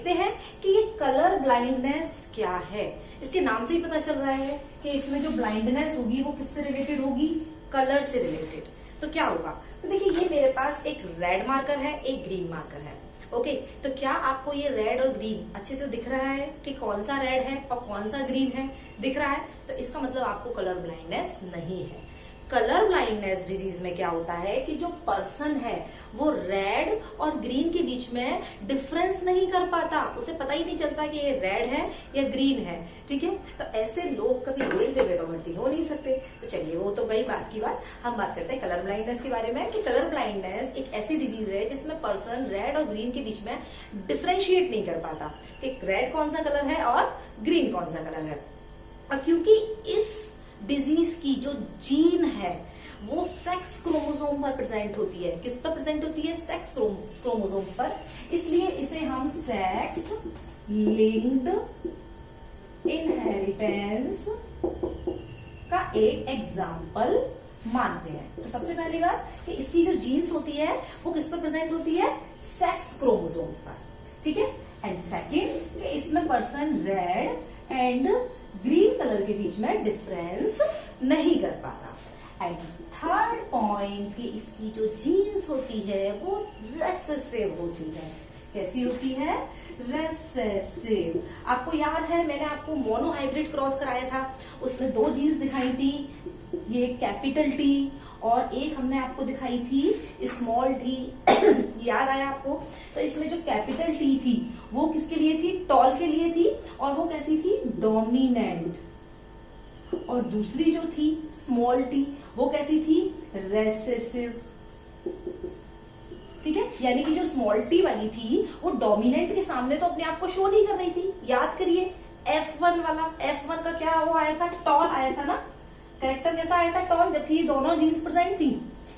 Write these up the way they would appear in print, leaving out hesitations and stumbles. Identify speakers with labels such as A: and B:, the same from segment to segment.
A: देखते हैं कि ये कलर ब्लाइंडनेस क्या है। इसके नाम से ही पता चल रहा है कि इसमें जो ब्लाइंडनेस होगी वो किससे रिलेटेड होगी, कलर से रिलेटेड। तो क्या होगा, तो देखिए ये मेरे पास एक रेड मार्कर है, एक ग्रीन मार्कर है। ओके, तो क्या आपको ये रेड और ग्रीन अच्छे से दिख रहा है कि कौन सा रेड है और कौन सा ग्रीन है, दिख रहा है? तो इसका मतलब आपको कलर ब्लाइंडनेस नहीं है। कलर ब्लाइंडनेस डिजीज में क्या होता है कि जो पर्सन है वो रेड और ग्रीन के बीच में डिफरेंस नहीं कर पाता, उसे पता ही नहीं चलता कि ये रेड है या ग्रीन है। ठीक है, तो ऐसे लोग कभी रेलवे में तो भर्ती हो नहीं सकते। तो चलिए वो तो गई बात की बात, हम बात करते हैं कलर ब्लाइंडनेस के बारे में कि कलर ब्लाइंडनेस एक ऐसी डिजीज है जिसमें पर्सन रेड और ग्रीन के बीच में डिफ्रेंशिएट नहीं कर पाता कि रेड कौन सा कलर है और ग्रीन कौन सा कलर है। और क्योंकि इस डिजीज की जो जीन है वो सेक्स क्रोमोसोम पर प्रेजेंट होती है। किस पर प्रेजेंट होती है, सेक्स क्रोमोसोम पर, इसलिए इसे हम सेक्स लिंक्ड इनहेरिटेंस का एक एग्जाम्पल मानते हैं। तो सबसे पहली बात कि इसकी जो जीन्स होती है वो किस पर प्रेजेंट होती है, सेक्स क्रोमोसोम्स पर। ठीक है, एंड सेकेंड कि इसमें person red and green colour के बीच में डिफरेंस नहीं कर पाता। एंड थर्ड पॉइंट कि इसकी जो जीन्स होती है वो रेसेसिव होती है। कैसी होती है, रेसेसिव। आपको याद है मैंने आपको मोनोहाइब्रिड क्रॉस कराया था, उसमें दो जीन्स दिखाई थी, ये कैपिटल टी और एक हमने आपको दिखाई थी स्मॉल टी। याद आया आपको? तो इसमें जो कैपिटल टी थी वो किसके लिए थी, टॉल के लिए थी, और वो कैसी थी, डोमिनेंट। और दूसरी जो थी स्मॉल टी वो कैसी थी, रेसेसिव। ठीक है, यानी कि जो स्मॉल टी वाली थी वो डोमिनेंट के सामने तो अपने आप को शो नहीं कर रही थी। याद करिए F1 वाला, F1 का क्या वो आया था, टॉल आया था ना, कैरेक्टर कैसा आया था, टॉल, जबकि ये दोनों जीन्स प्रेजेंट थी।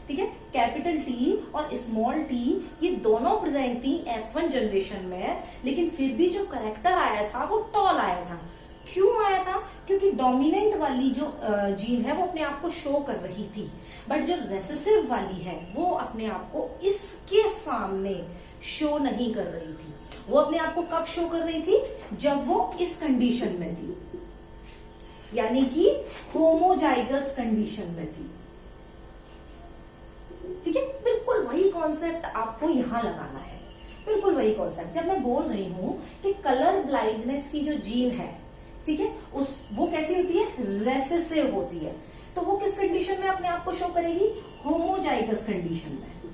A: ठीक है, कैपिटल टी और स्मॉल टी ये दोनों प्रेजेंट थी F1 जनरेशन में, लेकिन फिर भी जो कैरेक्टर आया था वो टॉल आया था। क्यों आया था, क्योंकि डोमिनेंट वाली जो जीन है वो अपने आप को शो कर रही थी, बट जो रेसेसिव वाली है वो अपने आप को इसके सामने शो नहीं कर रही थी। वो अपने आप को कब शो कर रही थी, जब वो इस कंडीशन में थी, यानी कि होमोजाइगस कंडीशन में थी। ठीक है, बिल्कुल वही कॉन्सेप्ट आपको यहां लगाना है, बिल्कुल वही कॉन्सेप्ट। जब मैं बोल रही हूं कि कलर ब्लाइंडनेस की जो जीन है, ठीक है, वो कैसी होती है, रेसेसिव होती है, तो वो किस कंडीशन में अपने आप को शो करेगी, होमोजाइगस कंडीशन में,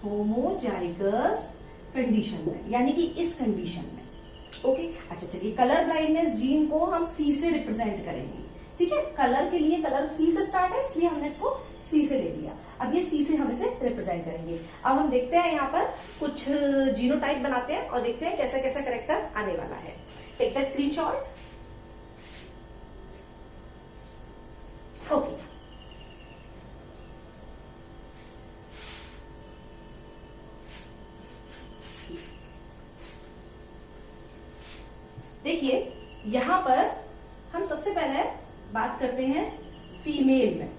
A: होमोजाइगस कंडीशन में, यानी कि इस कंडीशन में। ओके, अच्छा चलिए, कलर ब्लाइंडनेस जीन को हम सी से रिप्रेजेंट करेंगे। ठीक है, कलर के लिए कलर सी से स्टार्ट है, इसलिए हमने इसको सी से ले लिया। अब ये सी से हम इसे रिप्रेजेंट करेंगे। अब हम देखते हैं यहाँ पर कुछ जीनोटाइप बनाते हैं और देखते हैं कैसा कैसा कैरेक्टर आने वाला है। Take the screenshot. ओके, देखिए यहां पर हम सबसे पहले बात करते हैं फीमेल में।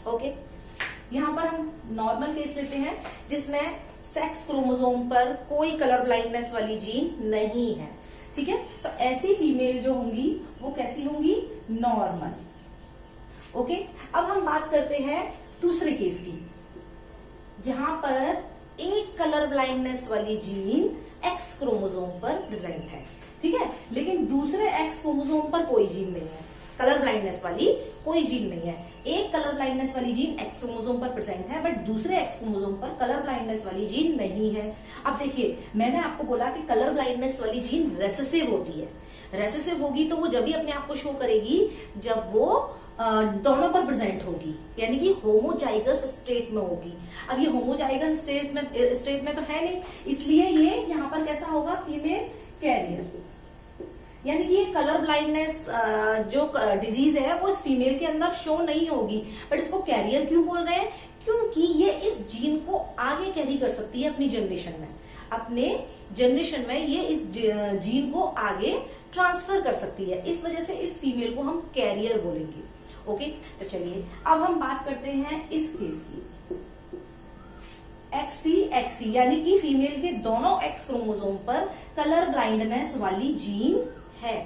A: ओके, यहां पर हम नॉर्मल केस लेते हैं जिसमें सेक्स क्रोमोसोम पर कोई कलर ब्लाइंडनेस वाली जीन नहीं है। ठीक है, तो ऐसी फीमेल जो होंगी वो कैसी होंगी, नॉर्मल। ओके, अब हम बात करते हैं दूसरे केस की, जहां पर एक कलर ब्लाइंडनेस वाली जीन एक्स क्रोमोसोम पर प्रेजेंट है। ठीक है, लेकिन दूसरे एक्स क्रोमोसोम पर कोई जीन नहीं है, कलर ब्लाइंडनेस वाली कोई जीन नहीं है। एक कलर ब्लाइंडनेस वाली जीन एक्स क्रोमोसोम पर प्रेजेंट है, बट दूसरे एक्स क्रोमोसोम पर कलर ब्लाइंडनेस वाली जीन नहीं है। अब देखिए मैंने आपको बोला कि कलर ब्लाइंडनेस वाली जीन रेसेसिव होती है। रेसेसिव होगी तो वो जब भी अपने आप को शो करेगी जब वो दोनों पर प्रेजेंट होगी, यानी कि होमोजाइगस स्टेट में होगी। अब ये होमोजाइगस स्टेट में तो है नहीं, इसलिए ये यहाँ पर कैसा होगा, फीमेल कैरियर, यानी कि ये कलर ब्लाइंडनेस जो डिजीज है वो इस फीमेल के अंदर शो नहीं होगी। बट इसको कैरियर क्यों बोल रहे हैं, क्योंकि ये इस जीन को आगे कैरी कर सकती है अपनी जनरेशन में, अपने जनरेशन में ये इस जीन को आगे ट्रांसफर कर सकती है, इस वजह से इस फीमेल को हम कैरियर बोलेंगे। ओके, तो चलिए अब हम बात करते हैं इस केस की। एक्सी एक्सी यानी कि फीमेल के दोनों एक्स क्रोमोसोम पर कलर ब्लाइंडनेस वाली जीन है।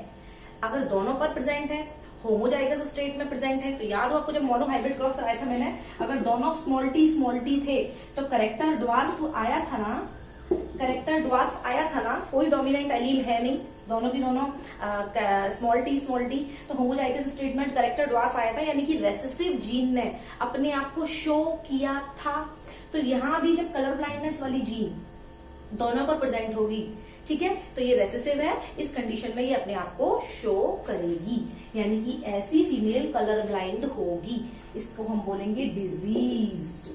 A: अगर दोनों पर प्रेजेंट है, होमोजाइगस स्टेट में प्रेजेंट है, तो याद हो आपको जब मोनो हाइब्रिड क्रॉस कराया था मैंने, अगर दोनों स्मॉल टी थे तो करेक्टर ड्वार्फ आया था ना, करेक्टर ड्वार्फ आया था ना, कोई डोमिनेंट एलील है नहीं, दोनों की दोनों स्मॉल टी, तो होमोजाइगस स्टेट में करेक्टर ड्वार्फ आया था, यानी कि रेसेसिव जीन ने अपने आप को शो किया था। तो यहां भी जब कलर ब्लाइंडनेस वाली जीन दोनों पर प्रेजेंट होगी, ठीक है, तो ये रेसेसिव है, इस कंडीशन में ये अपने आप को शो करेगी, यानी कि ऐसी फीमेल कलर ब्लाइंड होगी, इसको हम बोलेंगे डिजीज्ड।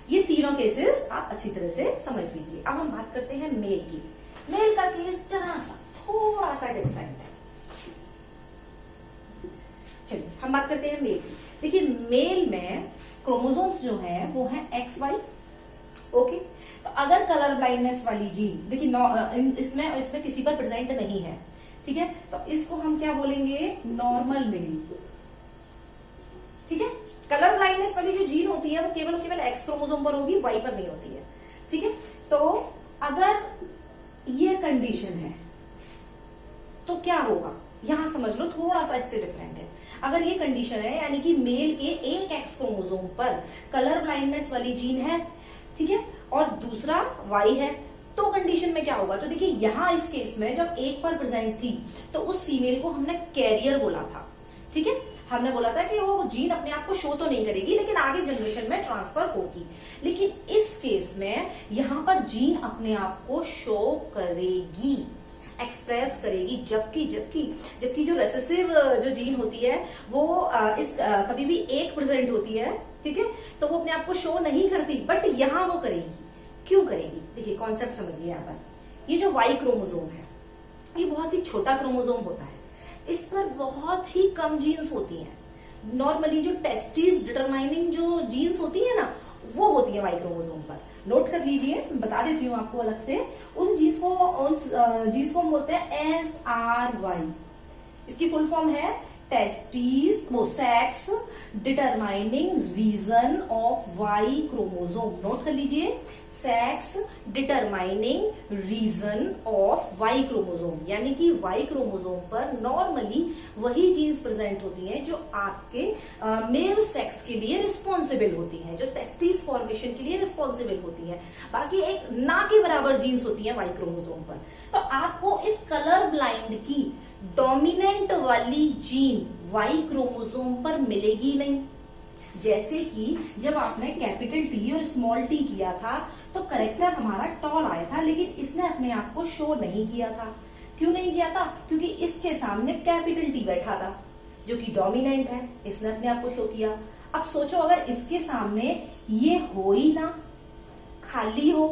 A: ये तीनों केसेस आप अच्छी तरह से समझ लीजिए। अब हम बात करते हैं मेल की। मेल का केस जरा सा थोड़ा सा डिफरेंट है। चलिए हम बात करते हैं मेल की। देखिए मेल में क्रोमोसोम्स जो है वो है XY, ओके। तो अगर कलर ब्लाइंडनेस वाली जीन देखिए इसमें किसी पर प्रेजेंट नहीं है, ठीक है, तो इसको हम क्या बोलेंगे, नॉर्मल मेल, ठीक है। कलर ब्लाइंडनेस वाली जो जीन होती है वो केवल एक्स क्रोमोसोम पर होगी, वाई पर नहीं होती है, ठीक है। तो अगर ये कंडीशन है तो क्या होगा, यहां समझ लो थोड़ा सा इससे डिफरेंट है। अगर ये कंडीशन है यानी कि मेल के एक एक्स क्रोमोसोम पर कलर ब्लाइंडनेस वाली जीन है, ठीक है, और दूसरा वाई है, तो कंडीशन में क्या होगा, तो देखिए यहां इस केस में जब एक पर प्रेजेंट थी तो उस फीमेल को हमने कैरियर बोला था, ठीक है, हमने बोला था कि वो जीन अपने आप को शो तो नहीं करेगी लेकिन आगे जनरेशन में ट्रांसफर होगी। लेकिन इस केस में यहां पर जीन अपने आप को शो करेगी, एक्सप्रेस करेगी, जबकि जो रेसेसिव जो जीन होती है वो कभी भी एक प्रेजेंट होती है, ठीक है, तो वो अपने आप को शो नहीं करती, बट यहां वो करेगी। क्यों करेगी, देखिए कॉन्सेप्ट समझिए। यहाँ पर ये जो वाई क्रोमोसोम है ये बहुत ही छोटा क्रोमोसोम होता है, इस पर बहुत ही कम जीन्स होती हैं। नॉर्मली जो टेस्टिस डिटरमाइनिंग जो जीन्स होती है ना वो होती है वाई क्रोमोसोम पर। नोट कर लीजिए, बता देती हूँ आपको अलग से। उन जीन्स को हम बोलते हैं SRY। इसकी फुल फॉर्म है testis sex determining region of Y chromosome. Note कर लीजिए, sex determining region of Y chromosome, यानी कि वाई क्रोमोसोम पर नॉर्मली वही जीन्स प्रेजेंट होती हैं जो आपके मेल सेक्स के लिए रिस्पॉन्सिबल होती हैं, जो टेस्टिस फॉर्मेशन के लिए रिस्पॉन्सिबल होती हैं। बाकी एक ना के बराबर जीन्स होती हैं वाई क्रोमोसोम पर। तो आपको इस कलर ब्लाइंड की डोमिनेंट वाली जीन वाई क्रोमोसोम पर मिलेगी नहीं। जैसे कि जब आपने कैपिटल टी और स्मॉल टी किया था तो करेक्टर हमारा टॉल आया था, लेकिन इसने अपने आप को शो नहीं किया था। क्यों नहीं किया था, क्योंकि इसके सामने कैपिटल टी बैठा था जो कि डोमिनेंट है, इसने अपने आप को शो किया। अब सोचो अगर इसके सामने ये हो ही ना, खाली हो,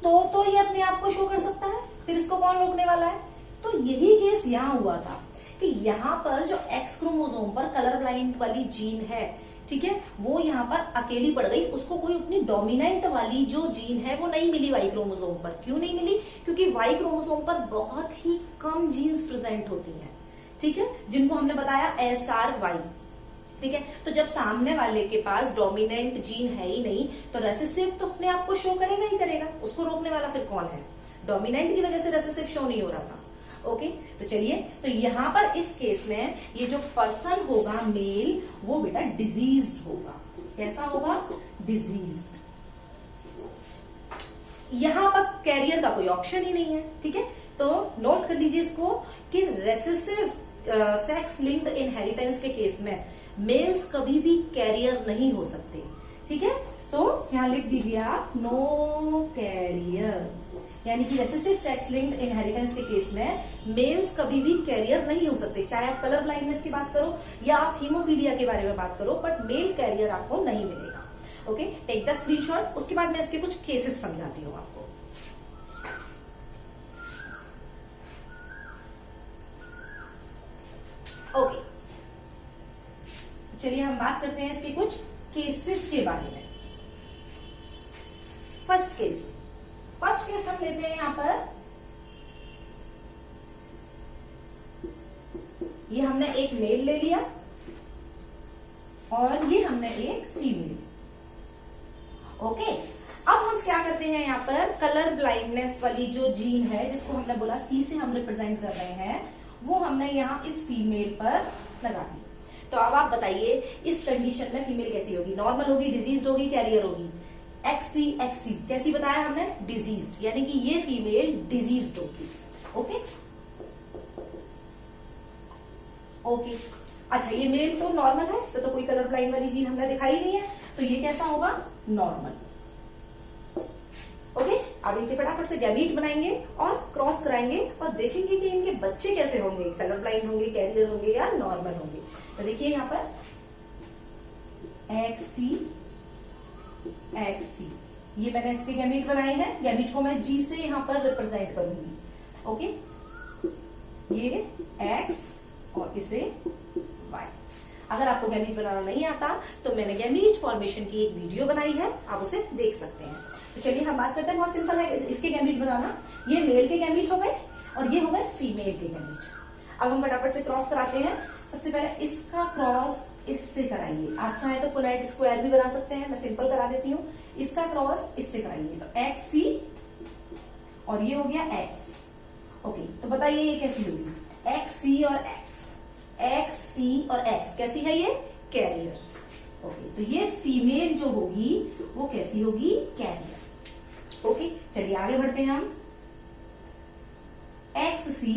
A: तो ये अपने आप को शो कर सकता है, फिर इसको कौन रोकने वाला है। तो यही केस यहां हुआ था कि यहां पर जो एक्स क्रोमोसोम पर कलर ब्लाइंड वाली जीन है, ठीक है, वो यहां पर अकेली पड़ गई, उसको कोई अपनी डोमिनेंट वाली जो जीन है वो नहीं मिली वाई क्रोमोसोम पर। क्यों नहीं मिली, क्योंकि वाई क्रोमोसोम पर बहुत ही कम जीन्स प्रेजेंट होती हैं, ठीक है, जिनको हमने बताया SRY, ठीक है। तो जब सामने वाले के पास डोमिनेंट जीन है ही नहीं तो रेसेसिव तो अपने आप को शो करेगा ही करेगा, उसको रोकने वाला फिर कौन है, डोमिनेंट की वजह से रेसेसिव शो नहीं हो रहा था। ओके, तो चलिए, तो यहां पर इस केस में ये जो पर्सन होगा मेल वो बेटा डिजीज्ड होगा। कैसा होगा, डिजीज्ड। यहां पर कैरियर का कोई ऑप्शन ही नहीं है, ठीक है। तो नोट कर लीजिए इसको कि रेसेसिव सेक्स लिंक्ड इनहेरिटेंस के केस में मेल्स कभी भी कैरियर नहीं हो सकते, ठीक है। तो यहां लिख दीजिए आप नो कैरियर, यानी कि रेसेसिव सेक्स लिंक्ड इनहेरिटेंस के केस में मेल्स कभी भी कैरियर नहीं हो सकते, चाहे आप कलर ब्लाइंडनेस की बात करो या आप हीमोफीलिया के बारे में बात करो, बट मेल कैरियर आपको नहीं मिलेगा। Okay, take the screenshot. उसके बाद मैं इसके कुछ केसेस समझाती हूँ आपको। ओके, चलिए हम बात करते हैं इसके कुछ केसेस के बारे में। फर्स्ट केस हम लेते हैं यहां पर, ये हमने एक मेल ले लिया और ये हमने एक फीमेल, ओके, अब हम क्या करते हैं यहाँ पर, कलर ब्लाइंडनेस वाली जो जीन है जिसको हमने बोला सी से हम रिप्रेजेंट कर रहे हैं, वो हमने यहाँ इस फीमेल पर लगा दी। तो अब आप बताइए इस कंडीशन में फीमेल कैसी होगी, नॉर्मल होगी, डिजीज होगी, कैरियर होगी? एक्सी एक्सी कैसी बताया हमने, डिजीज्ड, यानी कि ये फीमेल डिजीज्ड होगी। ओके ओके, अच्छा ये मेल तो नॉर्मल है, इस पे तो कोई कलर ब्लाइंड वाली जीन हमने दिखाई नहीं है, तो ये कैसा होगा, नॉर्मल। ओके, अब इनके फटाफट से गैमीट बनाएंगे और क्रॉस कराएंगे और देखेंगे कि इनके बच्चे कैसे होंगे, कलर ब्लाइंड होंगे, कैरियर होंगे या नॉर्मल होंगे। तो देखिए यहाँ पर एक्सी एक्सी, ये मैंने इसके गैमीट बनाए हैं, गैमीट को मैं जी से यहाँ पर रिप्रेजेंट करूंगी। ओके, ये एक्स और इसे वाई। अगर आपको गैमीट बनाना नहीं आता तो मैंने गैमीट फॉर्मेशन की एक वीडियो बनाई है, आप उसे देख सकते हैं। तो चलिए हम बात करते हैं, बहुत सिंपल है इसके गैमीट बनाना। ये मेल के गैमीट हो गए और ये हो गए फीमेल के गैमीट। अब हम फटाफट से क्रॉस कराते हैं। सबसे पहले इसका क्रॉस इससे कराइए, आप चाहे तो पुलाइट स्क्वायर भी बना सकते हैं, मैं सिंपल करा देती हूँ। इसका क्रॉस इससे कराइए, तो एक्स सी और ये हो गया एक्स। ओके, तो बताइए ये कैसी होगी, एक्स सी और एक्स, एक्स सी और एक्स, कैसी है ये, कैरियर। ओके, तो ये फीमेल जो होगी वो कैसी होगी, कैरियर। ओके, चलिए आगे बढ़ते हैं हम। एक्स सी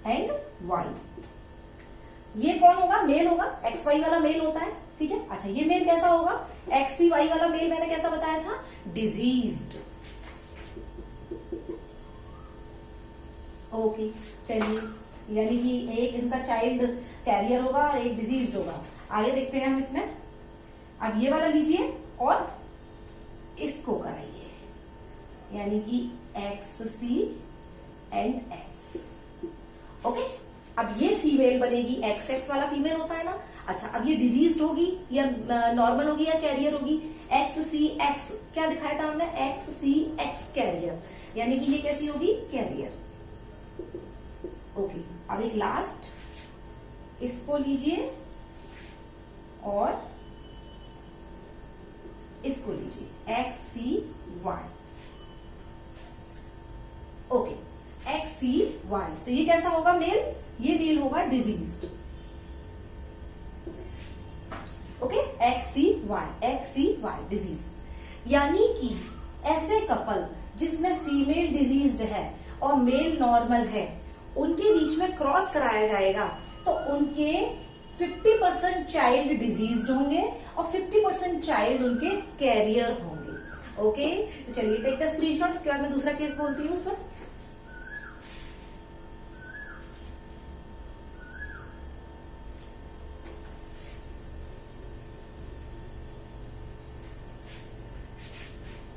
A: एंड वाई, ये कौन होगा, मेल होगा, एक्स वाई वाला मेल होता है, ठीक है। अच्छा ये मेल कैसा होगा, एक्स सी वाई वाला मेल मैंने कैसा बताया था, डिजीज्ड। ओके, चलिए, यानी कि एक इनका चाइल्ड कैरियर होगा और एक डिजीज्ड होगा। आगे देखते हैं हम इसमें। अब ये वाला लीजिए और इसको कराइए, यानी कि X C and X. Okay, अब ये फीमेल बनेगी, एक्स एक्स वाला फीमेल होता है ना। अच्छा, अब ये डिजीज्ड होगी या नॉर्मल होगी या कैरियर होगी, एक्स सी एक्स, क्या दिखाया था हमने, एक्स सी एक्स कैरियर, यानी कि ये कैसी होगी, कैरियर। ओके, अब एक लास्ट, इसको लीजिए और इसको लीजिए, x C Y. Okay, x C Y, तो ये कैसा होगा, मेल, ये मेल होगा diseased. Okay, x C Y disease, यानी कि ऐसे कपल जिसमें फीमेल डिजीज्ड है और मेल नॉर्मल है, उनके बीच में क्रॉस कराया जाएगा तो उनके 50% चाइल्ड डिजीज्ड होंगे और 50% चाइल्ड उनके कैरियर होंगे। ओके, तो चलिए टेक द स्क्रीनशॉट, उसके बाद मैं दूसरा केस बोलती हूँ उसमें।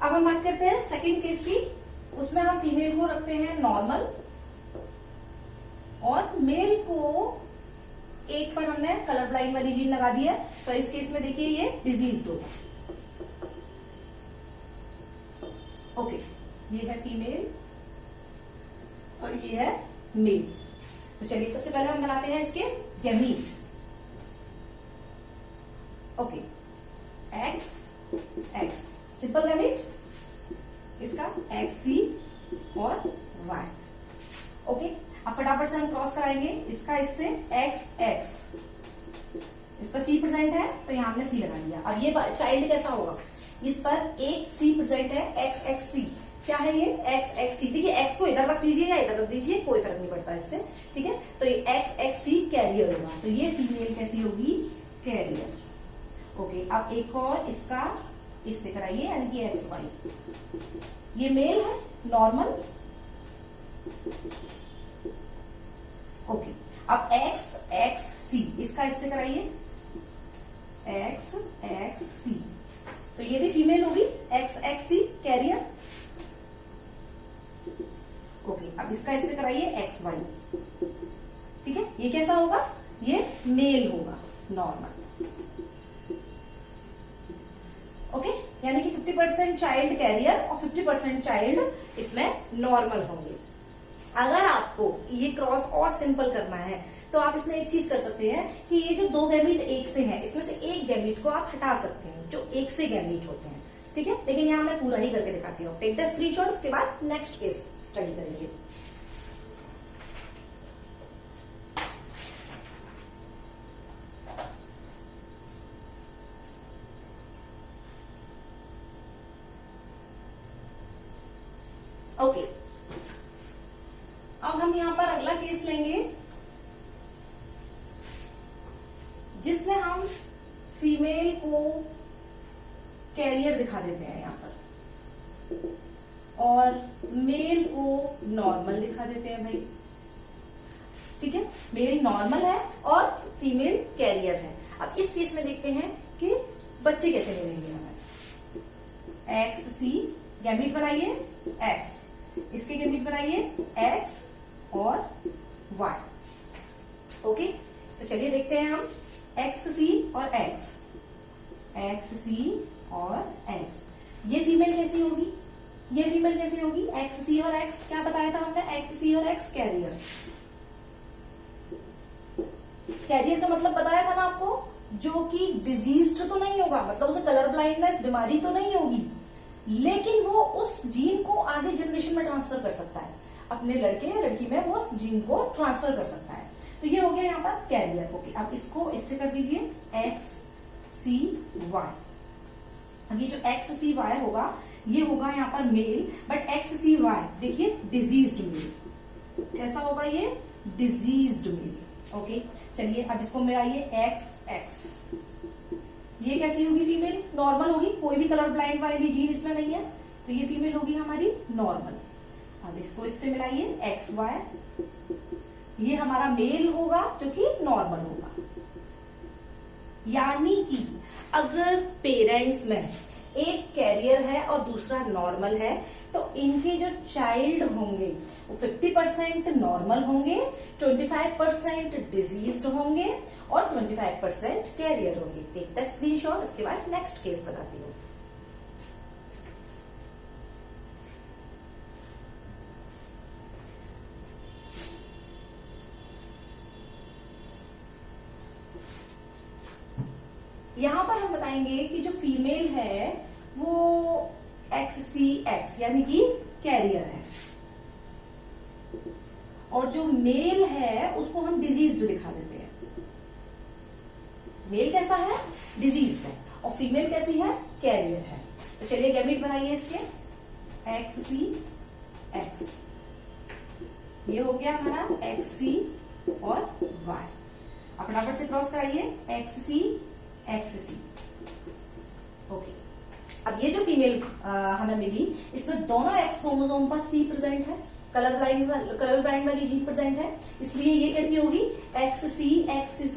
A: अब हम बात करते हैं सेकंड केस की। उसमें हम फीमेल को रखते हैं नॉर्मल और मेल को एक पर हमने कलर ब्लाइंड वाली जीन लगा दी है, तो इस केस में देखिए ये डिजीज होगा। ओके, ये है फीमेल और ये है मेल। तो चलिए सबसे पहले हम बनाते हैं इसके gamete. Okay, x x simple gamete, इसका एक्स सी और वाई। ओके, अब फटाफट से हम क्रॉस कराएंगे, इसका इससे एक्स एक्स, इस पर सी प्रेजेंट है तो यहां हमने सी लगा दिया। अब ये चाइल्ड कैसा होगा, इस पर एक सी प्रेजेंट है, एक्स एक्स सी, क्या है ये, एक्स एक्स सी। देखिए एक्स को इधर रख दीजिए या इधर रख दीजिए, कोई फर्क नहीं पड़ता इससे, ठीक है। तो ये एक्स एक्स सी कैरियर होगा, तो ये फीमेल कैसी होगी, कैरियर। ओके, अब एक और इसका इससे कराइए, यानी कि एक्स वाई, ये मेल है नॉर्मल। ओके, अब एक्स एक्स सी, इसका इससे कराइए, एक्स एक्स सी, तो ये भी फीमेल होगी, एक्स एक्स सी कैरियर। ओके, अब इसका इससे कराइए, एक्स वाई, ठीक है। ये कैसा होगा, ये मेल होगा नॉर्मल। ओके, यानी कि 50% चाइल्ड कैरियर और 50% चाइल्ड इसमें नॉर्मल होंगे। अगर आपको ये क्रॉस और सिंपल करना है तो आप इसमें एक चीज कर सकते हैं कि ये जो 2 गैमीट एक से हैं, इसमें से एक गैमीट को आप हटा सकते हैं जो एक से गैमीट होते हैं, ठीक है। लेकिन यहाँ मैं पूरा ही करके दिखाती हूँ। टेक द स्क्रीनशॉट, उसके बाद नेक्स्ट केस स्टडी करेंगे। ओके, अब हम यहां पर अगला केस लेंगे जिसमें हम फीमेल को कैरियर दिखा देते हैं यहां पर, और मेल को नॉर्मल दिखा देते हैं भाई, ठीक है। मेल नॉर्मल है और फीमेल कैरियर है। अब इस केस में देखते हैं कि बच्चे कैसे मिलेंगे हमें। एक्स सी गैमीट बनाइए, एक्स, इसके गैमीट बनाइए एक्स और वाई। ओके, तो चलिए देखते हैं हम एक्स सी और एक्स, एक्स सी और एक्स। ये फीमेल कैसी होगी, ये फीमेल कैसी होगी, एक्स सी और एक्स। क्या बताया था हमने, एक्स सी और एक्स कैरियर। कैरियर का मतलब बताया था ना आपको, जो कि डिजीज्ड तो नहीं होगा, मतलब उसे कलर ब्लाइंडनेस बीमारी तो नहीं होगी, लेकिन वो उस जीन को आगे जनरेशन में ट्रांसफर कर सकता है, अपने लड़के या लड़की में वो उस जीन को ट्रांसफर कर सकता है। तो ये हो गया यहाँ पर कैरियर। ओके, अब इसको इससे कर दीजिए एक्स सी वाई। अब ये जो एक्स सी वाई होगा ये होगा यहाँ पर male, but X C Y देखिए डिजीज्ड मेल। कैसा होगा ये, डिजीज्ड मेल। ओके, चलिए अब इसको मिलाइए एक्स एक्स। ये कैसी होगी, फीमेल नॉर्मल होगी, कोई भी कलर ब्लाइंड वाली जीन इसमें नहीं है, तो ये फीमेल होगी हमारी नॉर्मल। अब इसको इससे मिलाइए एक्स वाई, ये हमारा मेल होगा जो कि नॉर्मल होगा। यानी कि अगर पेरेंट्स में एक कैरियर है और दूसरा नॉर्मल है, तो इनके जो चाइल्ड होंगे वो 50% नॉर्मल होंगे, 25% डिजीज्ड होंगे और 25% कैरियर होंगे। टेक द स्क्रीनशॉट, उसके बाद नेक्स्ट केस बताती हूँ। यहां पर हम बताएंगे कि जो फीमेल है वो एक्स सी एक्स यानी कि कैरियर है, और जो मेल है उसको हम डिजीज्ड दिखा देते हैं। मेल कैसा है, डिजीज्ड है, और फीमेल कैसी है, कैरियर है। तो चलिए गैमीट बनाइए इसके, एक्स सी एक्स। ये हो गया हमारा एक्स सी और वाई। अब फटाफट से क्रॉस कराइए एक्स सी एक्स सी। ओके, अब ये जो फीमेल हमें मिली, इसमें दोनों एक्स क्रोमोसोम पर सी प्रेजेंट है, कलर ब्लाइंड वाली जीन प्रेजेंट है, इसलिए ये कैसी होगी, एक्स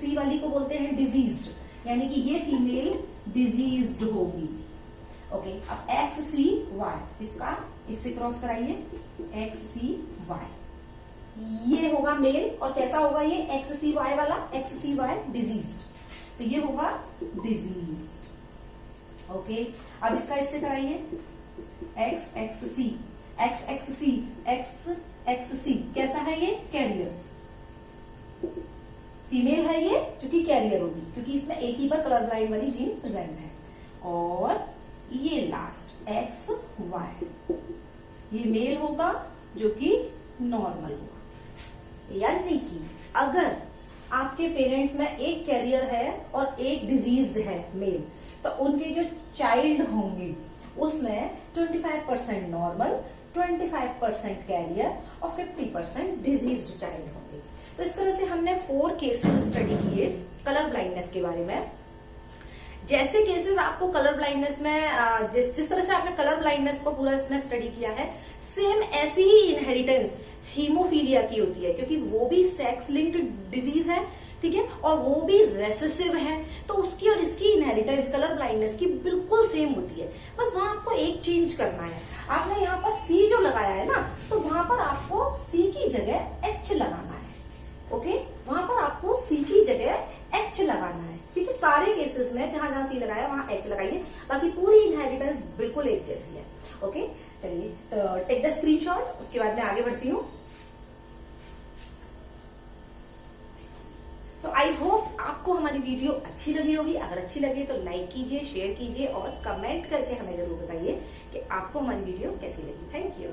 A: सी वाली को बोलते हैं डिजीज्ड, यानी कि ये फीमेल डिजीज्ड होगी। ओके, अब एक्स सी वाई, इसका इससे क्रॉस कराइए एक्स सी वाई। ये होगा मेल, और कैसा होगा ये एक्स सी वाई वाला, एक्स सी वाई डिजीज्ड, तो ये होगा डिजीज। ओके, अब इसका इससे कराइए एक्स एक्स सी एक्स एक्स सी एक्स एक्स सी। कैसा है ये, कैरियर। फीमेल है ये जो कि कैरियर होगी, क्योंकि इसमें एक ही पर कलर ब्लाइंड वाली जीन प्रेजेंट है। और ये लास्ट एक्स वाई, ये मेल होगा जो कि नॉर्मल होगा। यानी कि अगर आपके पेरेंट्स में एक कैरियर है और एक डिजीज्ड है मेल, तो उनके जो चाइल्ड होंगे उसमें 25% नॉर्मल, 25% कैरियर और 50% डिजीज्ड चाइल्ड होंगे। तो इस तरह से हमने 4 केसेस स्टडी किए कलर ब्लाइंडनेस के बारे में। जैसे केसेस आपको कलर ब्लाइंडनेस में जिस तरह से आपने कलर ब्लाइंडनेस को पूरा इसमें स्टडी किया है, सेम ऐसी ही इनहेरिटेंस हीमोफीलिया की होती है, क्योंकि वो भी सेक्स लिंक्ड डिजीज है, ठीक है, और वो भी रेसेसिव है, तो उसकी और इसकी इनहेरिटेंस कलर ब्लाइंडनेस की बिल्कुल सेम होती है। बस वहां आपको एक चेंज करना है, आपने यहाँ पर सी जो लगाया है ना, तो वहां पर आपको सी की जगह एच लगाना है। ओके, वहां पर आपको सी की जगह एच लगाना है। ठीक है, सारे केसेस में जहां जहां सी लगाया वहां एच लगाइए, बाकी पूरी इनहेरिटेंस बिल्कुल एक जैसी है। ओके, चलिए तो टेक द स्क्रीनशॉट, उसके बाद मैं आगे बढ़ती हूँ। आई होप आपको हमारी वीडियो अच्छी लगी होगी। अगर अच्छी लगी तो लाइक कीजिए, शेयर कीजिए और कमेंट करके हमें जरूर बताइए कि आपको हमारी वीडियो कैसी लगी। Thank you.